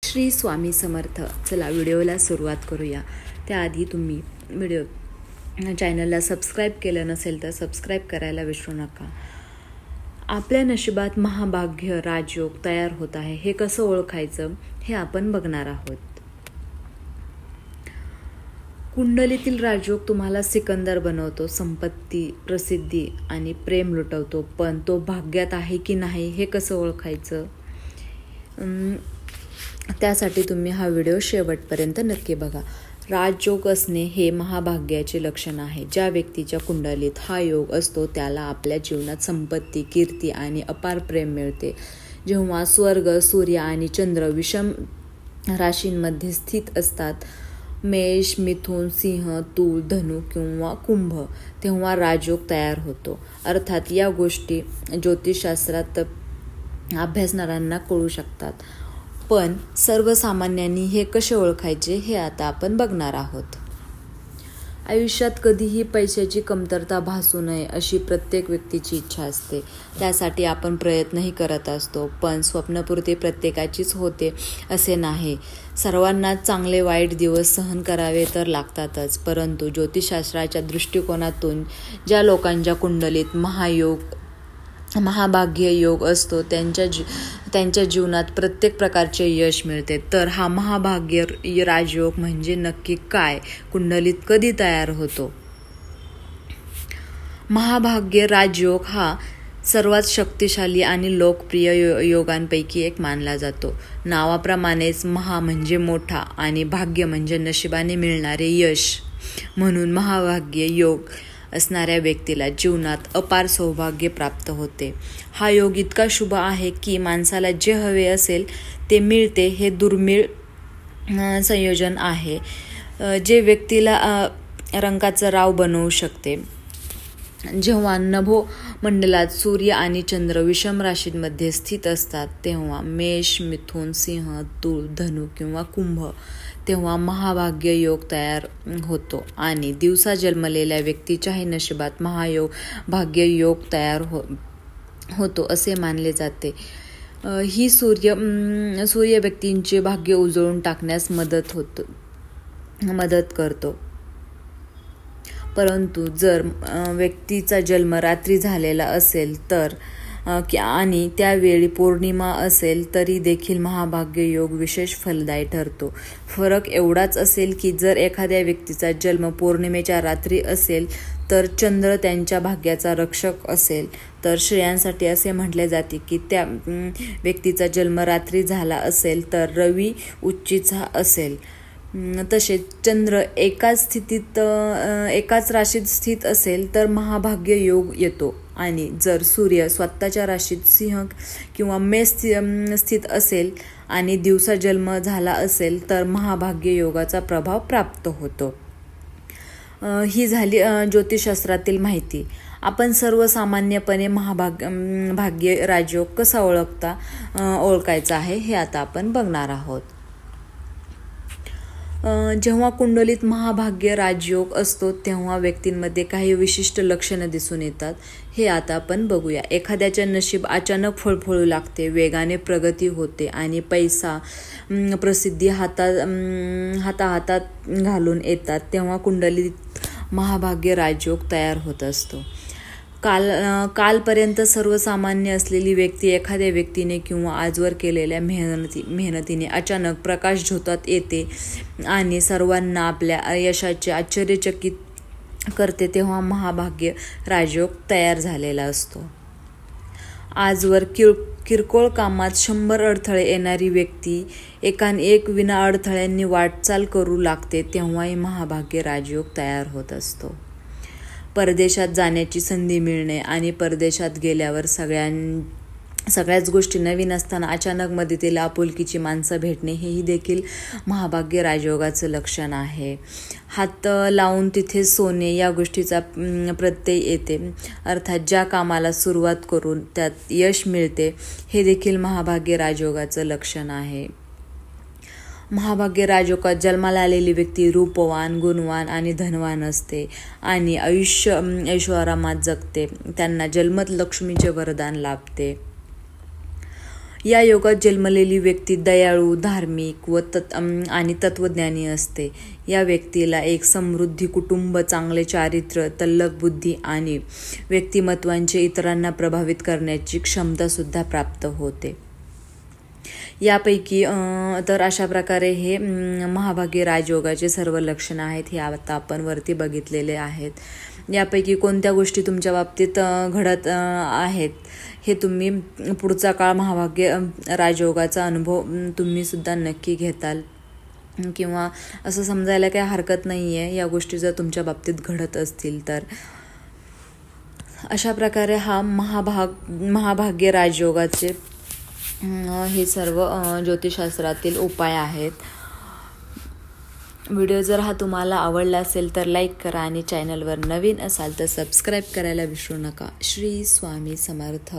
श्री स्वामी समर्थ. चला व्हिडिओला सुरुवात करूया. त्याआधी तुम्ही चॅनलला सबस्क्राईब केलं नसेल तर सबस्क्राईब करायला विसरू नका. आपल्या नशिबात महाभाग्य राजयोग तयार होत आहे, हे कसं ओळखायचं हे आपण बघणार आहोत. कुंडलीतील राजयोग तुम्हाला सिकंदर बनवतो, संपत्ती, प्रसिद्धी आणि प्रेम लुटवतो. पण तो भाग्यात आहे की नाही हे कसं ओळखायचं, त्यासाठी तुम्ही हा व्हिडिओ शेवटपर्यंत नक्की बघा. राजयोग असणे हे महाभाग्याचे लक्षण आहे. ज्या व्यक्तीच्या कुंडलीत हा योग असतो त्याला आपल्या जीवनात संपत्ती, कीर्ती आणि अपार प्रेम मिळते. जेव्हा स्वर्ग, सूर्य आणि चंद्र विषम राशींमध्ये स्थित असतात, मेष, मिथुन, सिंह, तूळ, धनु किंवा कुंभ, तेव्हा राजयोग तयार होतो. अर्थात या गोष्टी ज्योतिषशास्त्रात अभ्यासणाऱ्यांना कळू शकतात, पण सर्वसामान्यांनी हे कसे ओळखायचे हे आता आपण बघणार आहोत. आयुष्यात कधीही पैशाची कमतरता भासू नये अशी प्रत्येक व्यक्तीची इच्छा असते. त्यासाठी आपण प्रयत्नही करत असतो, पण स्वप्नपूर्ती प्रत्येकाचीच होते असे नाही. सर्वांनाच चांगले वाईट दिवस सहन करावे तर लागतातच. परंतु ज्योतिषशास्त्राच्या दृष्टिकोनातून ज्या लोकांच्या कुंडलीत महाभाग्य योग असतो त्यांच्या जीवनात प्रत्येक प्रकारचे यश मिळते. तर हा महाभाग्य राजयोग म्हणजे नक्की काय, कुंडलीत कधी तयार होतो? महाभाग्य राजयोग हा सर्वात शक्तिशाली आणि लोकप्रिय योगांपैकी एक मानला जातो. नावाप्रमाणेच महा म्हणजे मोठा आणि भाग्य म्हणजे नशिबाने मिळणारे यश. म्हणून महाभाग्य योग असणाऱ्या व्यक्तीला जीवनात अपार सौभाग्य प्राप्त होते. हा योग इतका शुभ आहे की माणसाला जे हवे असेल ते मिळते. हे दुर्मिळ संयोजन आहे जे व्यक्तीला रंकाचं राव बनवू शकते. जेव्हा नभोमंडलात सूर्य आणि चंद्र विषम राशींमध्ये स्थित असतात, तेव्हा मेष, मिथुन, सिंह, तूळ, धनु किंवा कुंभ, तेव्हा महाभाग्य योग तयार होतो. आणि दिवसा जन्मलेल्या व्यक्तीच्याही नशिबात भाग्य योग तयार होतो असे मानले जाते. ही सूर्य व्यक्तींचे भाग्य उजळून टाकण्यास मदत करतो. परंतु जर व्यक्तीचा जन्म रात्री झालेला असेल तर आणि त्यावेळी पौर्णिमा असेल तरी देखील महाभाग्य योग विशेष फलदायी ठरतो. फरक एवढाच असेल की जर एखाद्या व्यक्तीचा जन्म पौर्णिमेच्या रात्री असेल तर चंद्र त्यांच्या भाग्याचा रक्षक असेल, तर स्त्रियांसाठी असे म्हटले जाते की त्या व्यक्तीचा जन्म रात्री झाला असेल तर रवी उच्चीचा असेल. तसेच चंद्र एकाच राशीत स्थित असेल तर महाभाग्य योग येतो. आणि जर सूर्य स्वतःच्या राशीत सिंह किंवा मेष स्थित असेल आणि दिवसा जन्म झाला असेल तर महाभाग्य योगाचा प्रभाव प्राप्त होतो. ही झाली ज्योतिषशास्त्रातील माहिती. आपण सर्वसामान्यपणे भाग्य राजयोग कसा ओळखायचा आहे हे आता आपण बघणार आहोत. जेव्हा कुंडलीत महाभाग्य राजयोग असतो तेव्हा व्यक्तींमध्ये काही विशिष्ट लक्षणं दिसून येतात. हे आता आपण बघूया. एखाद्याचे नशीब अचानक फळफळू लागते, वेगाने प्रगती होते आणि पैसा, प्रसिद्धी हातात घालून येतात, तेव्हा कुंडलीत महाभाग्य राजयोग तयार होत असतो. कालपर्यंत सर्वसामान्य असलेली व्यक्ती एखाद्या व्यक्तीने किंवा आजवर केलेल्या मेहनतीने अचानक प्रकाश झोतात येते आणि सर्वांना आपल्या यशाचे आश्चर्यचकित करते, तेव्हा महाभाग्य राजयोग तयार झालेला असतो. आजवर किरकोळ कामात 100 अडथळे येणारी व्यक्ती एकानेक विना अडथळ्यांनी वाटचाल करू लागते, तेव्हाही महाभाग्य राजयोग तयार होत असतो. परदेशात जाण्याची संधी मिळणे आणि परदेशात गेल्यावर सगळ्याच गोष्टी नवीन असताना अचानक मदतीला आपुलकीची माणसं भेटणे, हेही देखील महाभाग्य राजयोगाचं लक्षण आहे. हात लावून तिथे सोने या गोष्टीचा प्रत्यय येते. अर्थात ज्या कामाला सुरुवात करून त्यात यश मिळते, हे देखील महाभाग्य राजयोगाचं लक्षण आहे. महाभाग्य राजयोगात जन्माला आलेली व्यक्ती रूपवान, गुणवान आणि धनवान असते आणि आयुष्य ऐशोआरामात जगते. त्यांना जन्मत लक्ष्मीचे वरदान लाभते. या योगात जन्मलेली व्यक्ती दयाळू, धार्मिक आणि तत्वज्ञानी असते. या व्यक्तीला एक समृद्धी कुटुंब, चांगले चारित्र्य, तल्लख बुद्धी आणि व्यक्तिमत्वांचे इतरांना प्रभावित करण्याची क्षमतासुद्धा प्राप्त होते. यापैकी तर अशा प्रकारे हे महाभागी राजयोगाचे सर्व लक्षणं आहेत. हे आता आपण वरती बघितलेले आहेत. यापैकी कोणत्या गोष्टी तुमच्या बाबतीत घडत आहेत हे तुम्ही पुढचा काळ महाभाग्य राजयोगाचा अनुभव तुम्ही सुद्धा नक्की घेताल किंवा असं समजायला काही हरकत नाही आहे या गोष्टी जर तुमच्या बाबतीत घडत असतील तर. अशा प्रकारे हा महाभाग्य राजयोगाचे हे सर्व ज्योतिषशास्त्रातील उपाय आहेत. व्हिडिओ जर हा तुम्हाला आवडला असेल तर लाईक करा आणि चॅनलवर नवीन असाल तर सबस्क्राईब करायला विसरू नका. श्री स्वामी समर्थ.